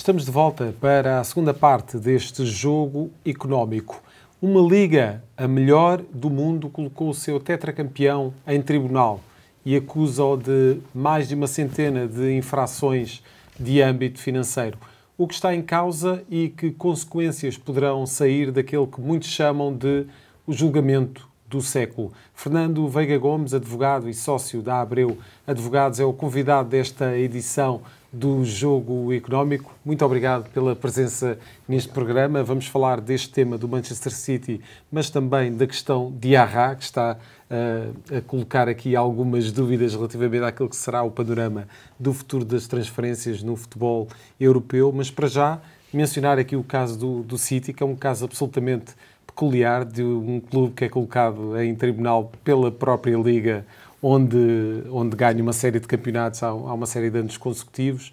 Estamos de volta para a segunda parte deste jogo económico. Uma liga, a melhor do mundo, colocou o seu tetracampeão em tribunal e acusa-o de mais de uma centena de infrações de âmbito financeiro. O que está em causa e que consequências poderão sair daquele que muitos chamam de o julgamento do século. Fernando Veiga Gomes, advogado e sócio da Abreu Advogados, é o convidado desta edição do Jogo Económico. Muito obrigado pela presença neste programa. Vamos falar deste tema do Manchester City, mas também da questão de Diarra, que está a colocar aqui algumas dúvidas relativamente àquilo que será o panorama do futuro das transferências no futebol europeu. Mas para já, mencionar aqui o caso do City, que é um caso absolutamente peculiar, de um clube que é colocado em tribunal pela própria Liga, onde ganha uma série de campeonatos há uma série de anos consecutivos.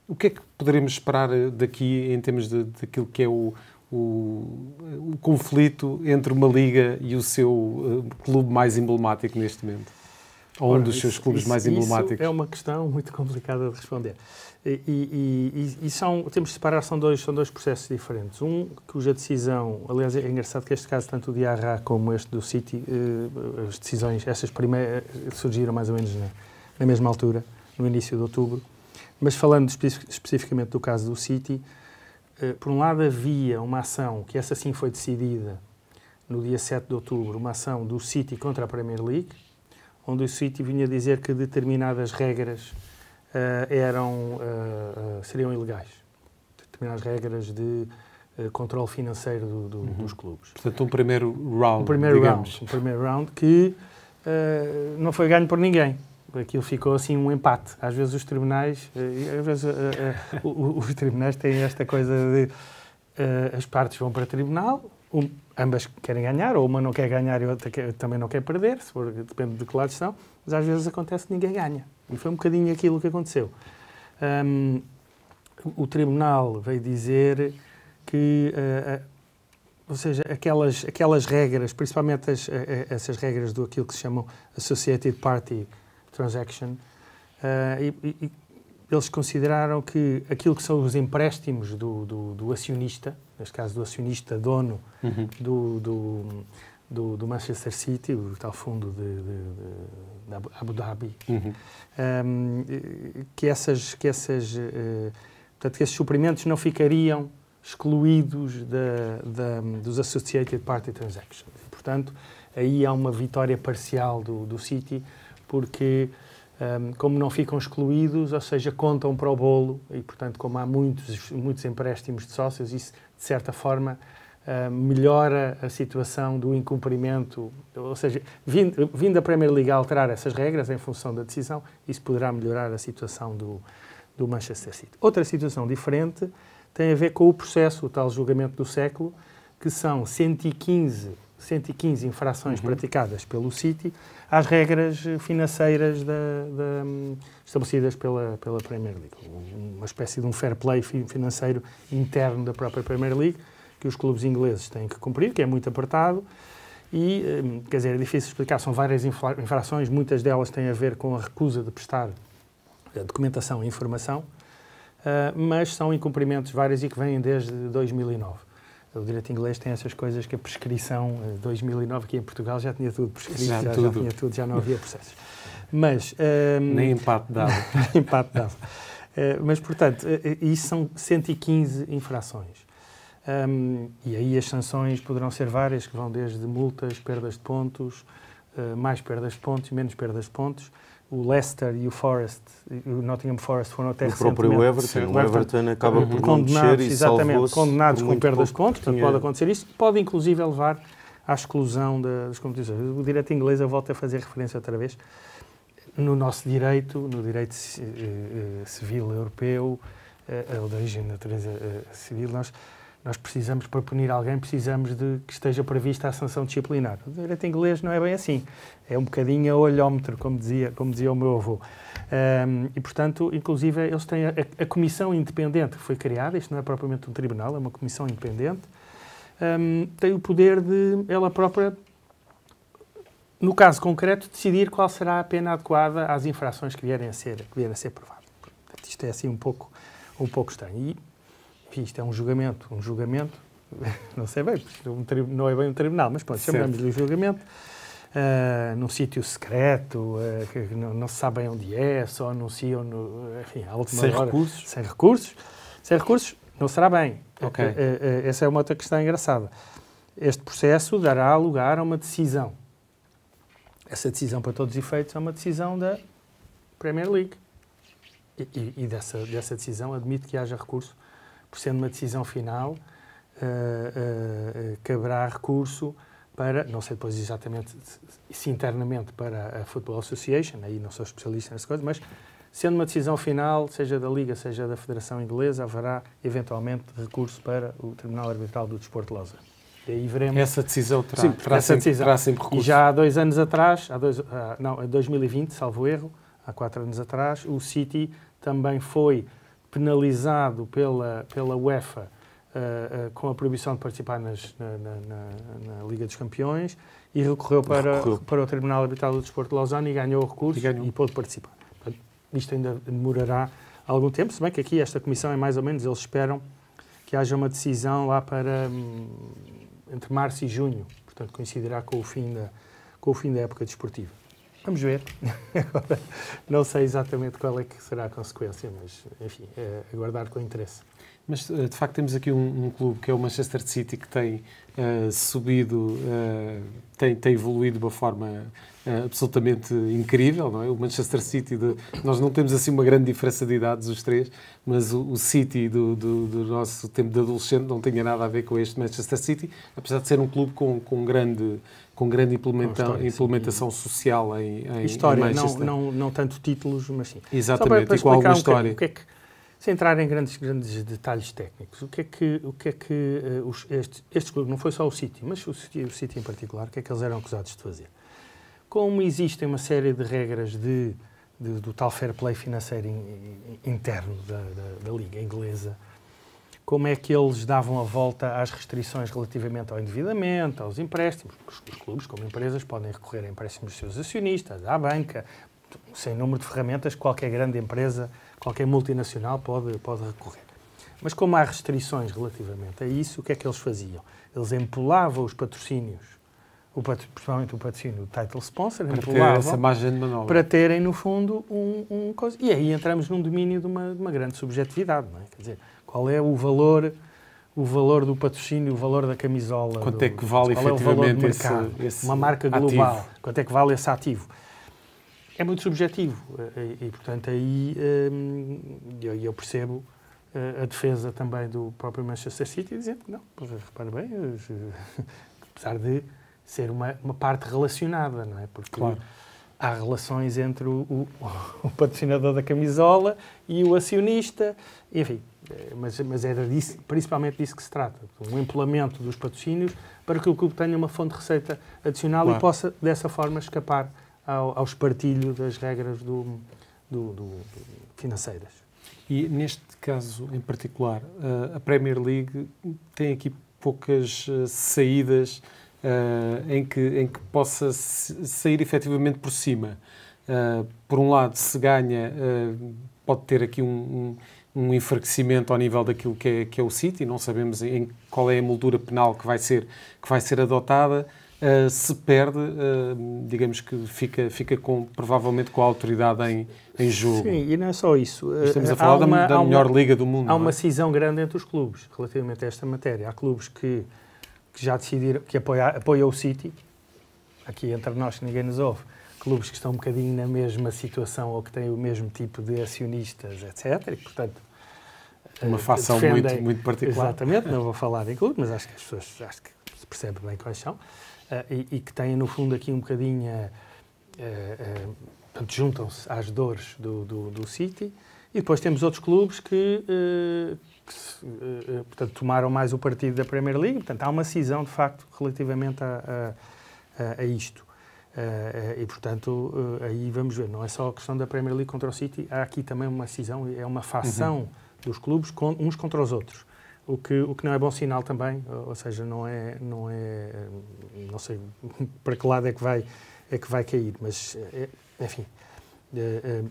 O que é que poderemos esperar daqui em termos daquilo que é o conflito entre uma liga e o seu clube mais emblemático neste momento? Ou um dos seus clubes mais emblemáticos? Isso é uma questão muito complicada de responder. Temos de separar, são dois processos diferentes. Um, cuja decisão, aliás, é engraçado que este caso, tanto o Diarra como este do City, as decisões, essas primeiras, surgiram mais ou menos na mesma altura, no início de outubro. Mas falando especificamente do caso do City, por um lado havia uma ação, que essa sim foi decidida no dia 7 de outubro, uma ação do City contra a Premier League, onde o City vinha dizer que determinadas regras seriam ilegais. Determinadas regras de controle financeiro dos clubes. Portanto, um primeiro round, Um primeiro round que não foi ganho por ninguém. Aquilo ficou assim um empate. Às vezes os tribunais, os tribunais têm esta coisa de as partes vão para o tribunal, ambas querem ganhar, ou uma não quer ganhar e outra também não quer perder, depende de que lado estão, mas às vezes acontece que ninguém ganha. E foi um bocadinho aquilo que aconteceu. O tribunal veio dizer que, ou seja, aquelas regras, principalmente essas regras do aquilo que se chamam Associated Party Transaction, eles consideraram que aquilo que são os empréstimos do acionista, neste caso do acionista dono do Manchester City, o tal fundo da Abu Dhabi, que esses suprimentos não ficariam excluídos dos Associated Party Transactions. E, portanto, aí há uma vitória parcial do City, porque como não ficam excluídos, ou seja, contam para o bolo e, portanto, como há muitos empréstimos de sócios, isso, de certa forma, melhora a situação do incumprimento, ou seja, vindo a Premier League a alterar essas regras em função da decisão, isso poderá melhorar a situação do Manchester City. Outra situação diferente tem a ver com o processo, o tal julgamento do século, que são 115 infrações praticadas pelo City às regras financeiras estabelecidas pela Premier League. Uma espécie de um fair play financeiro interno da própria Premier League, que os clubes ingleses têm que cumprir, que é muito apertado, e, quer dizer, é difícil explicar, são várias infrações, muitas delas têm a ver com a recusa de prestar documentação e informação, mas são incumprimentos vários e que vêm desde 2009. O direito inglês tem essas coisas que a prescrição, 2009 aqui em Portugal já tinha tudo prescrito, já tinha tudo, já não havia processos. Mas, nem empate dava. Mas, portanto, isso são 115 infrações. E aí as sanções poderão ser várias, que vão desde multas, perdas de pontos, mais perdas de pontos, menos perdas de pontos. O Leicester e o Forest, o Nottingham Forest foram até recentemente... O próprio Everton acaba por não descer e salvou-se. Condenados com perdas de pontos, portanto pode acontecer isso. Pode inclusive levar à exclusão das competições. O direito inglês, eu volto a fazer referência outra vez, no nosso direito, no direito civil europeu, ou de origem de natureza civil, nós precisamos, para punir alguém, precisamos de que esteja prevista a sanção disciplinar. O direito inglês não é bem assim. É um bocadinho a olhómetro, como dizia o meu avô. E, portanto, inclusive, eles têm a comissão independente que foi criada, isto não é propriamente um tribunal, é uma comissão independente, tem o poder de, ela própria, no caso concreto, decidir qual será a pena adequada às infrações que vierem a ser provadas. Portanto, isto é assim um pouco estranho. isto é um julgamento, não sei bem, não é bem um tribunal, mas pronto, chamamos-lhe julgamento, num sítio secreto, que não se sabe bem onde é, só anunciam, enfim, à última hora. Sem recursos, não será bem. Okay. Essa é uma outra questão engraçada. Este processo dará lugar a uma decisão. Essa decisão, para todos os efeitos, é uma decisão da Premier League. E dessa decisão admite que haja recurso, por sendo uma decisão final, caberá recurso para, não sei depois exatamente se internamente para a Football Association, aí não sou especialista nessas coisas, mas sendo uma decisão final, seja da Liga, seja da Federação Inglesa, haverá eventualmente recurso para o Tribunal Arbitral do Desporto de Lausanne. E aí veremos. Essa decisão terá sempre recurso. E já há 2 anos atrás, em 2020, salvo erro, há 4 anos atrás, o City também foi penalizado pela UEFA com a proibição de participar na Liga dos Campeões e recorreu para o Tribunal Arbitral do Desporto de Lausanne e ganhou o recurso e pôde participar. Portanto, isto ainda demorará algum tempo, se bem que aqui esta comissão é mais ou menos, eles esperam que haja uma decisão lá para entre março e junho, portanto coincidirá com o fim da época desportiva. Vamos ver. Agora, não sei exatamente qual é que será a consequência, mas, enfim, aguardar com interesse. Mas, de facto, temos aqui um clube que é o Manchester City que tem subido, tem evoluído de uma forma absolutamente incrível, não é? O Manchester City, nós não temos assim uma grande diferença de idades, os três, mas o City do nosso tempo de adolescente não tinha nada a ver com este Manchester City, apesar de ser um clube com grande implementação social em história, em Manchester. Não tanto títulos, mas sim. Exatamente, e com alguma história. Sem entrar em grandes detalhes técnicos, o que é que este clube, não foi só o City, mas o City em particular, o que é que eles eram acusados de fazer? Como existem uma série de regras do tal fair play financeiro interno da Liga Inglesa, como é que eles davam a volta às restrições relativamente ao endividamento, aos empréstimos? Os clubes, como empresas, podem recorrer a empréstimos dos seus acionistas, à banca, sem número de ferramentas, qualquer grande empresa, qualquer multinacional pode recorrer. Mas como há restrições relativamente a isso, o que é que eles faziam? Eles empolavam os patrocínios, principalmente o patrocínio do title sponsor, para terem, no fundo, um coisa. E aí entramos num domínio de uma grande subjetividade, não é? Quer dizer, qual é o valor do patrocínio, o valor da camisola? Quanto é que vale efetivamente esse uma marca global? Ativo. Quanto é que vale esse ativo? É muito subjetivo e portanto, aí eu percebo a defesa também do próprio Manchester City dizendo que não, repara bem, apesar de ser uma parte relacionada, não é? Porque há relações entre o patrocinador da camisola e o acionista, enfim, mas era disso, principalmente disso que se trata, um empolamento dos patrocínios para que o clube tenha uma fonte de receita adicional e possa, dessa forma, escapar ao espartilho das regras financeiras. E neste caso em particular, a Premier League tem aqui poucas saídas em que possa sair efetivamente por cima. Por um lado, se ganha, pode ter aqui um enfraquecimento ao nível daquilo que é o City, não sabemos qual é a moldura penal que vai ser adotada. Se perde, digamos que fica provavelmente com a autoridade em jogo. Sim, e não é só isso. Estamos a falar da melhor liga do mundo. Há uma cisão grande entre os clubes relativamente a esta matéria. Há clubes que já decidiram, que apoiam o City, aqui entre nós que ninguém nos ouve, clubes que estão um bocadinho na mesma situação ou que têm o mesmo tipo de acionistas, etc. E, portanto, uma facção muito particular. Exatamente, não vou falar em clube, mas acho que as pessoas se percebem bem quais são. E que têm, no fundo, aqui um bocadinho... portanto, juntam-se às dores do City. E depois temos outros clubes que portanto, tomaram mais o partido da Premier League. Portanto, há uma cisão, de facto, relativamente a isto. E, portanto, aí vamos ver. Não é só a questão da Premier League contra o City. Há aqui também uma cisão, é uma facção dos clubes uns contra os outros. O que não é bom sinal também, ou seja, não sei para que lado é que vai cair, mas, enfim,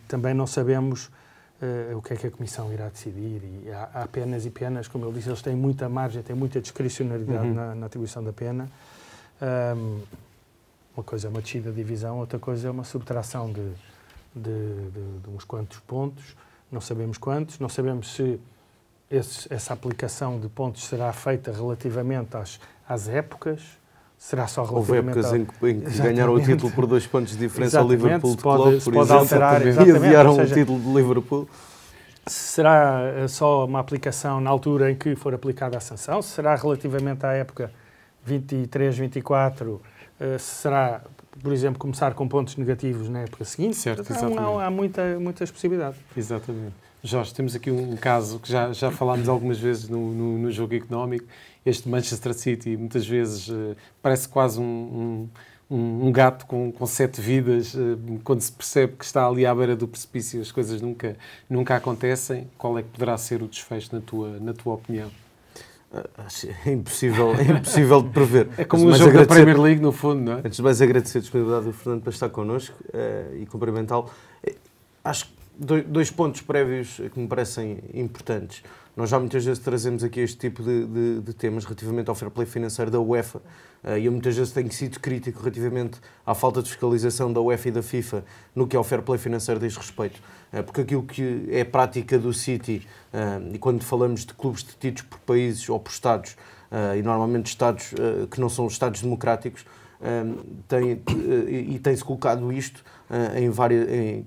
também não sabemos o que é que a Comissão irá decidir. E há penas e penas, como eu disse, eles têm muita margem, têm muita discricionariedade na atribuição da pena. Uma coisa é uma descida de divisão, outra coisa é uma subtração de uns quantos pontos, não sabemos quantos, não sabemos se essa aplicação de pontos será feita relativamente às épocas, será só relativamente... Houve épocas em que ganharam o título por 2 pontos de diferença ao Liverpool de Klopp, por exemplo, alterar, e adiaram o título de Liverpool. Será só uma aplicação na altura em que for aplicada a sanção? Será relativamente à época 23, 24? Será, por exemplo, começar com pontos negativos na época seguinte? Certo, então, há muitas possibilidades. Exatamente. Jorge, temos aqui um caso que já falámos algumas vezes no jogo económico. Este Manchester City, muitas vezes, parece quase um gato com 7 vidas. Quando se percebe que está ali à beira do precipício, as coisas nunca acontecem. Qual é que poderá ser o desfecho na tua opinião? É impossível de prever. É como um jogo da Premier League, no fundo, não é? Antes de mais, agradecer a disponibilidade do Fernando para estar connosco e cumprimentá-lo. Acho que 2 pontos prévios que me parecem importantes. Nós já muitas vezes trazemos aqui este tipo de temas relativamente ao fair play financeiro da UEFA e eu muitas vezes tenho sido crítico relativamente à falta de fiscalização da UEFA e da FIFA no que ao fair play financeiro diz respeito. Porque aquilo que é prática do City, e quando falamos de clubes detidos por países ou por Estados, e normalmente Estados que não são Estados democráticos, tem-se colocado isto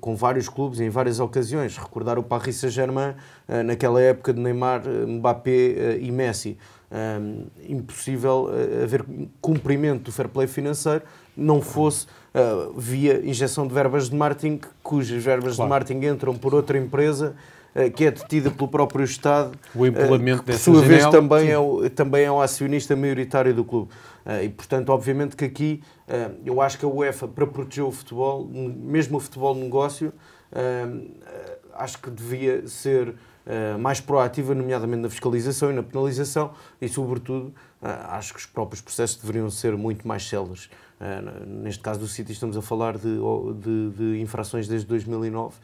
com vários clubes em várias ocasiões. Recordar o Paris Saint-Germain naquela época de Neymar, Mbappé e Messi. Impossível haver cumprimento do fair play financeiro não fosse via injeção de verbas de marketing, cujas verbas de marketing entram por outra empresa que é detida pelo próprio Estado, o implemento que por sua vez também é o acionista maioritário do clube. E, portanto, obviamente que aqui eu acho que a UEFA, para proteger o futebol, mesmo o futebol negócio, acho que devia ser mais proativa, nomeadamente na fiscalização e na penalização e, sobretudo, acho que os próprios processos deveriam ser muito mais céleres. Neste caso do City estamos a falar de infrações desde 2009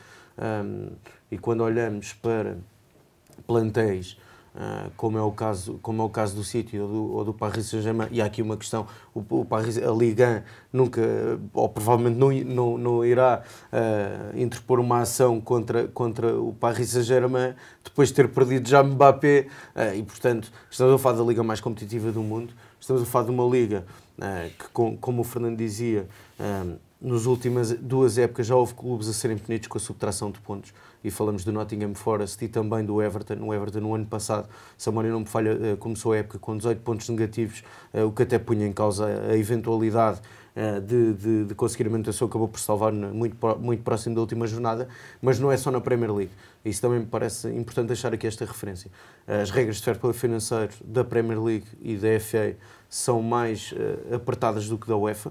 e quando olhamos para plantéis como é o caso do City ou do Paris Saint-Germain, e há aqui uma questão, a Ligue 1 nunca, ou provavelmente não irá interpor uma ação contra o Paris Saint-Germain depois de ter perdido já Mbappé, e portanto estamos a falar da liga mais competitiva do mundo, estamos a falar de uma liga que, como o Fernando dizia, nas últimas 2 épocas já houve clubes a serem punidos com a subtração de pontos, e falamos do Nottingham Forest e também do Everton. O Everton, no ano passado, se a memória não me falha, começou a época com 18 pontos negativos, o que até punha em causa a eventualidade de conseguir a manutenção, acabou por salvar muito próximo da última jornada, mas não é só na Premier League. Isso também me parece importante deixar aqui esta referência. As regras de fair play financeiro da Premier League e da FA são mais apertadas do que da UEFA.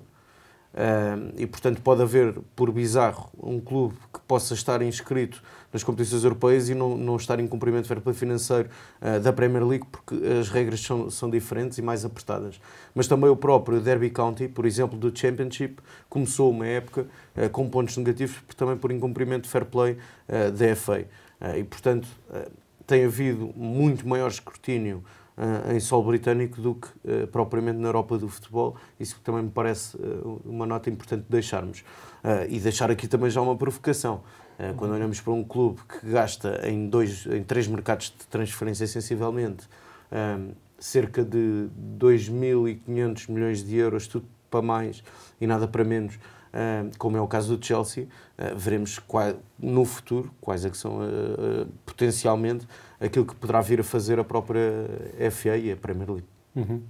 E portanto pode haver, por bizarro, um clube que possa estar inscrito nas competições europeias e não estar em cumprimento do fair play financeiro da Premier League, porque as regras são diferentes e mais apertadas. Mas também o próprio Derby County, por exemplo, do Championship, começou uma época com pontos negativos também por incumprimento de fair play da FA. E portanto tem havido muito maior escrutínio em solo britânico do que propriamente na Europa do futebol. Isso também me parece uma nota importante de deixarmos. E deixar aqui também já uma provocação. Quando olhamos para um clube que gasta em 3 mercados de transferência sensivelmente cerca de 2.500 milhões de euros, tudo para mais e nada para menos, como é o caso do Chelsea, veremos no futuro quais é que são potencialmente aquilo que poderá vir a fazer a própria FA e a Premier League. Uhum.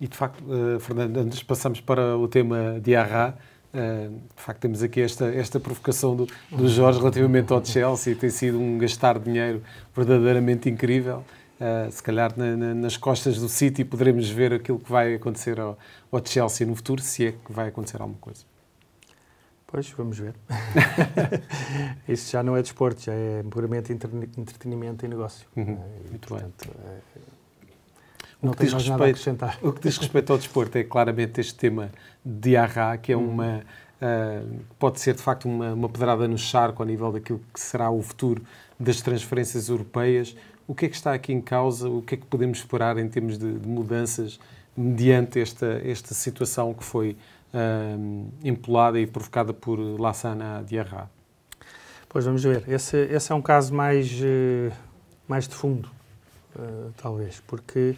E de facto, Fernando, antes passamos para o tema de Arra, de facto temos aqui esta provocação do Jorge relativamente ao Chelsea, tem sido um gastar dinheiro verdadeiramente incrível. Se calhar nas costas do City poderemos ver aquilo que vai acontecer ao Chelsea no futuro, se é que vai acontecer alguma coisa. Pois, vamos ver. Isso já não é desporto, já é puramente entretenimento e negócio. Muito portanto, bem. Não tenho mais nada a acrescentar. O que diz respeito ao desporto é claramente este tema de Arra, que é pode ser de facto uma pedrada no charco ao nível daquilo que será o futuro das transferências europeias. O que é que está aqui em causa? O que é que podemos esperar em termos de mudanças mediante esta situação que foi empolada e provocada por Lassana Diarra? Pois vamos ver. Esse é um caso mais de fundo, talvez, porque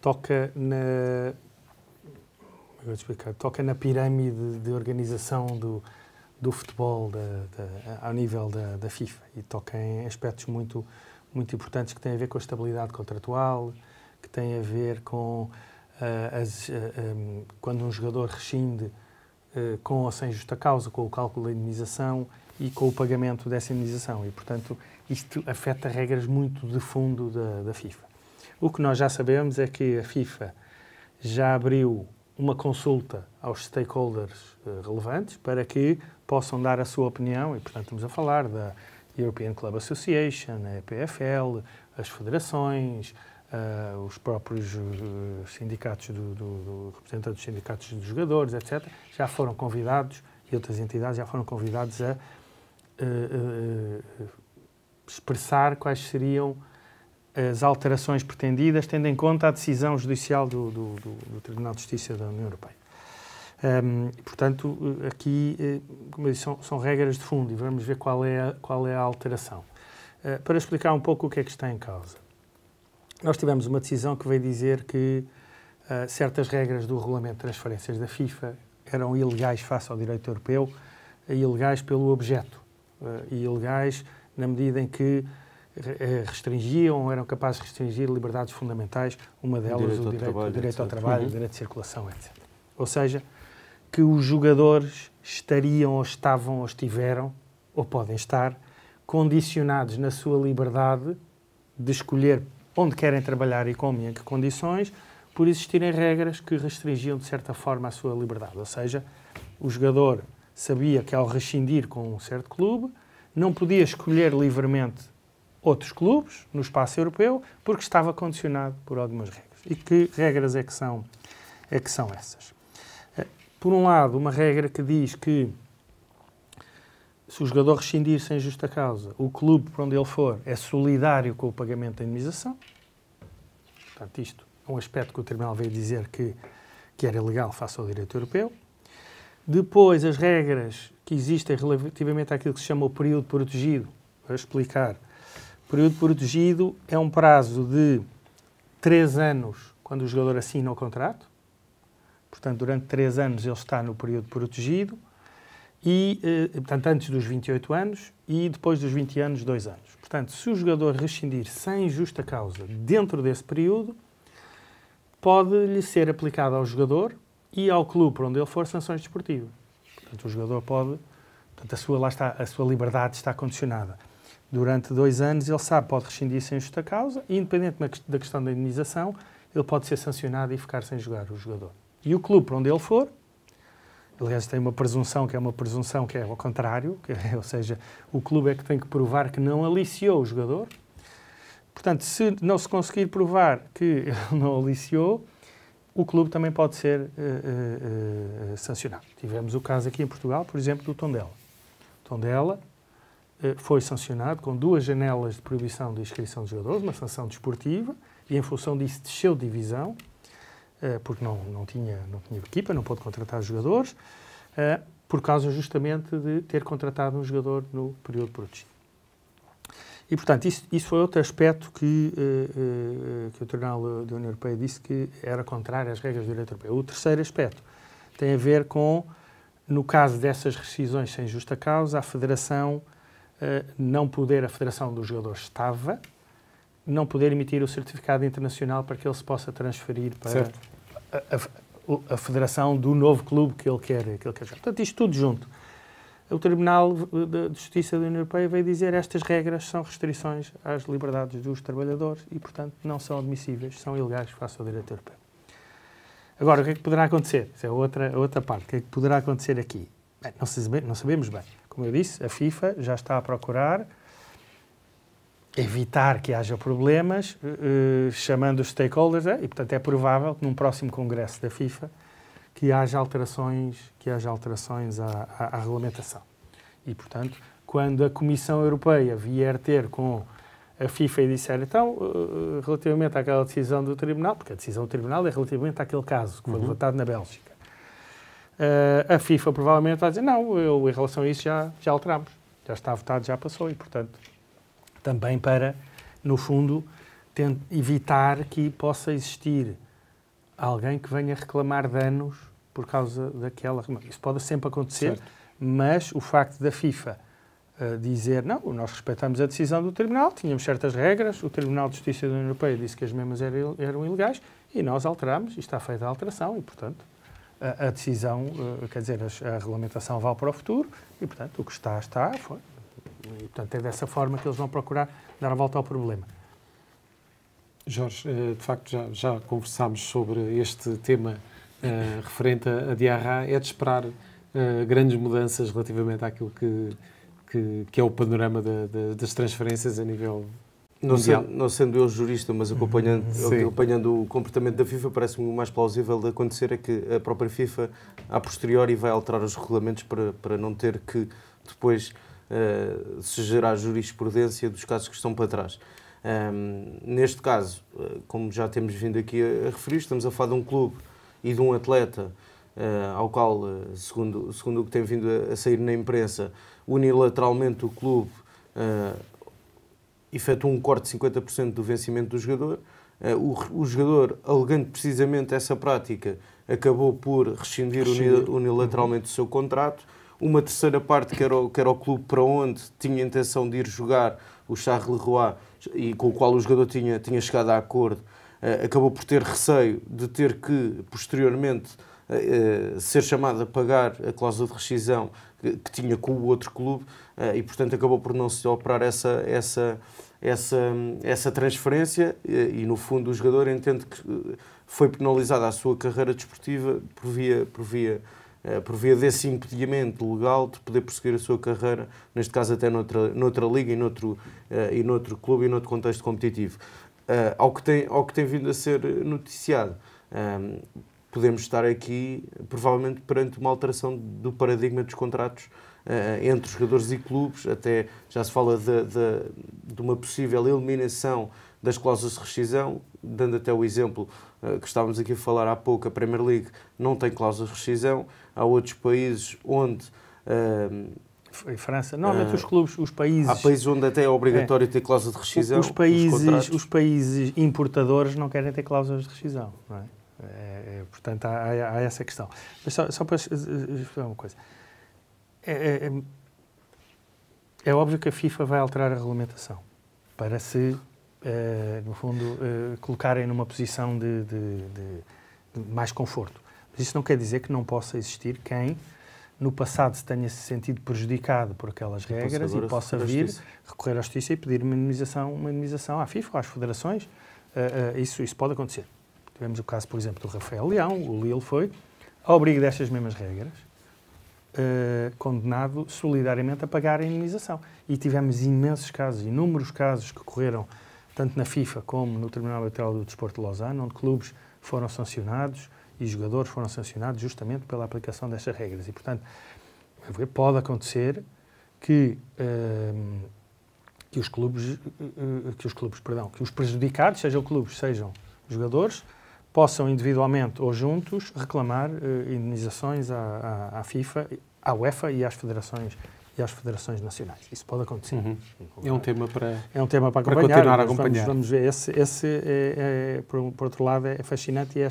toca na pirâmide de organização do futebol ao nível da FIFA e toca em aspectos muito importantes que têm a ver com a estabilidade contratual, que têm a ver com quando um jogador rescinde com ou sem justa causa, com o cálculo da indemnização e com o pagamento dessa indemnização. E, portanto, isto afeta regras muito de fundo da FIFA. O que nós já sabemos é que a FIFA já abriu uma consulta aos stakeholders relevantes para que possam dar a sua opinião, e, portanto, estamos a falar da European Club Association, a EPFL, as federações, os próprios sindicatos representantes dos sindicatos dos jogadores, etc., já foram convidados, e outras entidades já foram convidados a expressar quais seriam as alterações pretendidas, tendo em conta a decisão judicial do Tribunal de Justiça da União Europeia. Portanto, aqui, como eu disse, são regras de fundo e vamos ver qual é a alteração. Para explicar um pouco o que é que está em causa. Nós tivemos uma decisão que veio dizer que certas regras do regulamento de transferências da FIFA eram ilegais face ao direito europeu, ilegais pelo objeto, e ilegais na medida em que restringiam ou eram capazes de restringir liberdades fundamentais, uma delas o direito ao trabalho, o direito de circulação, etc. Ou seja, que os jogadores estariam ou estavam ou estiveram, ou podem estar, condicionados na sua liberdade de escolher onde querem trabalhar e como e em que condições, por existirem regras que restringiam de certa forma a sua liberdade. Ou seja, o jogador sabia que ao rescindir com um certo clube, não podia escolher livremente outros clubes no espaço europeu porque estava condicionado por algumas regras. E que regras é que são essas? Por um lado, uma regra que diz que se o jogador rescindir sem justa causa, o clube para onde ele for é solidário com o pagamento da indemnização. Portanto, isto é um aspecto que o Tribunal veio dizer que era legal face ao direito europeu. Depois, as regras que existem relativamente àquilo que se chama o período protegido. Para explicar. O período protegido é um prazo de 3 anos quando o jogador assina o contrato. Portanto, durante 3 anos ele está no período protegido. E, portanto, antes dos 28 anos e depois dos 20 anos, 2 anos. Portanto, se o jogador rescindir sem justa causa dentro desse período, pode-lhe ser aplicado ao jogador e ao clube para onde ele for sanções desportivas. Portanto, o jogador pode... Portanto, a sua liberdade está condicionada. Durante 2 anos, ele sabe, pode rescindir sem justa causa e, independentemente da questão da indemnização, ele pode ser sancionado e ficar sem jogar o jogador. E o clube para onde ele for, aliás, tem uma presunção que é ao contrário, ou seja, o clube é que tem que provar que não aliciou o jogador. Portanto, se não se conseguir provar que ele não aliciou, o clube também pode ser sancionado. Tivemos o caso aqui em Portugal, por exemplo, do Tondela. O Tondela foi sancionado com 2 janelas de proibição de inscrição de jogadores, uma sanção desportiva, e em função disso desceu de divisão, porque não tinha equipa, não pôde contratar jogadores, por causa justamente de ter contratado um jogador no período protegido. E, portanto, isso foi outro aspecto que o Tribunal da União Europeia disse que era contrário às regras do direito europeu. O terceiro aspecto tem a ver com, no caso dessas rescisões sem justa causa, a Federação a Federação dos Jogadores não poder emitir o certificado internacional para que ele se possa transferir para a federação do novo clube que ele quer jogar. Portanto, isto tudo junto. O Tribunal de Justiça da União Europeia veio dizer que estas regras são restrições às liberdades dos trabalhadores e, portanto, não são admissíveis, são ilegais face ao direito europeu. Agora, o que é que poderá acontecer? Isso é outra parte. O que é que poderá acontecer aqui? Bem, não sabemos bem. Como eu disse, a FIFA já está a procurar evitar que haja problemas, chamando os stakeholders, e, portanto, é provável que num próximo congresso da FIFA que haja alterações à regulamentação. E, portanto, quando a Comissão Europeia vier ter com a FIFA e disser, então, relativamente àquela decisão do Tribunal, porque a decisão do Tribunal é relativamente àquele caso que foi levantado na Bélgica, a FIFA provavelmente vai dizer, não, em relação a isso já alteramos, já está votado, já passou, e, portanto, também para, no fundo, evitar que possa existir alguém que venha reclamar danos por causa daquela... Isso pode sempre acontecer, certo. Mas o facto da FIFA dizer, não, nós respeitamos a decisão do Tribunal, tínhamos certas regras, o Tribunal de Justiça da União Europeia disse que as mesmas eram ilegais e nós alteramos, e está feita a alteração e, portanto, a decisão, quer dizer, a regulamentação vale para o futuro e, portanto, o que está. Foi. E, portanto, é dessa forma que eles vão procurar dar a volta ao problema. Jorge, de facto, já conversámos sobre este tema referente a Diarra. É de esperar grandes mudanças relativamente àquilo que é o panorama das transferências a nível mundial? Não sendo eu jurista, mas acompanhando o comportamento da FIFA, parece-me o mais plausível de acontecer é que a própria FIFA, a posteriori, vai alterar os regulamentos para não ter que depois se gerar jurisprudência dos casos que estão para trás. Neste caso, como já temos vindo aqui a referir, estamos a falar de um clube e de um atleta ao qual, segundo o que tem vindo a sair na imprensa, unilateralmente o clube efetua um corte de 50% do vencimento do jogador. O jogador, alegando precisamente essa prática, acabou por rescindir unilateralmente o seu contrato. Uma terceira parte, que era o clube para onde tinha a intenção de ir jogar, o Charleroi, e com o qual o jogador tinha chegado a acordo, acabou por ter receio de ter que, posteriormente, ser chamado a pagar a cláusula de rescisão que tinha com o outro clube e, portanto, acabou por não se operar essa transferência e, no fundo, o jogador entende que foi penalizada a sua carreira desportiva por via desse impedimento legal de poder prosseguir a sua carreira, neste caso até noutra liga e noutro clube e noutro contexto competitivo. Ao que tem vindo a ser noticiado, podemos estar aqui, provavelmente, perante uma alteração do paradigma dos contratos entre os jogadores e clubes. Até já se fala de uma possível eliminação das cláusulas de rescisão, dando até o exemplo que estávamos aqui a falar há pouco, a Premier League não tem cláusulas de rescisão. Há outros países onde... Em França, normalmente os países... Há países onde até é obrigatório ter cláusula de rescisão. Os países importadores não querem ter cláusulas de rescisão, não é? Portanto, há essa questão. Mas só para explicar uma coisa. É óbvio que a FIFA vai alterar a regulamentação para se, no fundo, colocarem numa posição de mais conforto. Mas isso não quer dizer que não possa existir quem, no passado, se tenha se sentido prejudicado por aquelas regras e possa vir recorrer à Justiça e pedir uma indemnização à FIFA ou às federações. Isso pode acontecer. Tivemos o caso, por exemplo, do Rafael Leão, o Lille foi, ao abrigo destas mesmas regras, condenado solidariamente a pagar a indemnização. E tivemos inúmeros casos que ocorreram tanto na FIFA como no Tribunal Arbitral do Desporto de Lausanne, onde clubes foram sancionados e jogadores foram sancionados justamente pela aplicação destas regras. E, portanto, pode acontecer que os prejudicados, sejam clubes, sejam jogadores, possam individualmente ou juntos reclamar indemnizações à FIFA, à UEFA e às federações nacionais. Isso pode acontecer. É um tema para acompanhar. Continuar a acompanhar. Vamos ver. Por outro lado, é fascinante e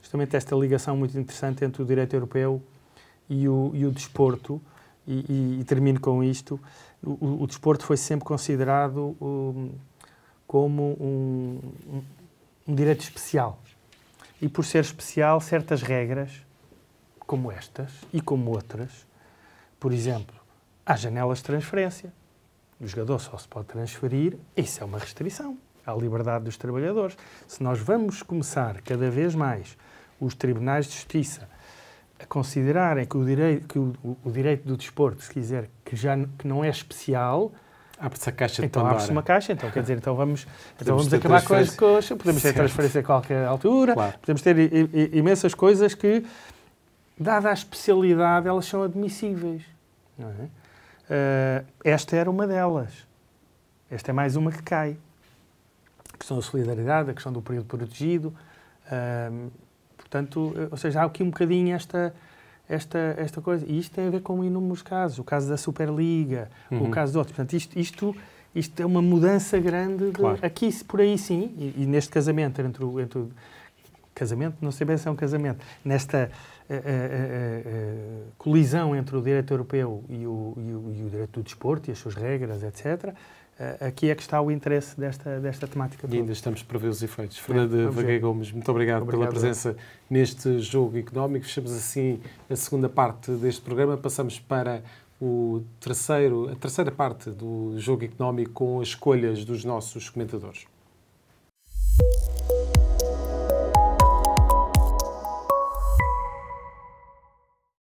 justamente esta ligação muito interessante entre o direito europeu e o desporto. E termino com isto. O desporto foi sempre considerado como um direito especial. E por ser especial, certas regras, como estas e como outras, por exemplo, há janelas de transferência. O jogador só se pode transferir, isso é uma restrição à liberdade dos trabalhadores. Se nós vamos começar cada vez mais os tribunais de justiça a considerarem que o direito do desporto, se quiser, que não é especial, abre-se a caixa de Pandora. Então abre-se uma caixa, quer dizer, vamos acabar com as coisas, podemos ter transferência a qualquer altura, podemos ter imensas coisas que dada a especialidade, elas são admissíveis. Não é? Esta era uma delas. Esta é mais uma que cai. A questão da solidariedade, a questão do período protegido. Portanto, ou seja, há aqui um bocadinho esta coisa. E isto tem a ver com inúmeros casos. O caso da Superliga, o caso de outros. Portanto, isto é uma mudança grande. Claro. Aqui, por aí sim, e neste casamento, entre o casamento, não sei bem se é um casamento, nesta colisão entre o direito europeu e o direito do desporto e as suas regras, etc., aqui é que está o interesse desta temática toda. E ainda estamos para ver os efeitos. Fernando Vaguei Gomes, muito obrigado pela presença neste Jogo Económico. Fechamos assim a segunda parte deste programa. Passamos para a terceira parte do Jogo Económico com as escolhas dos nossos comentadores.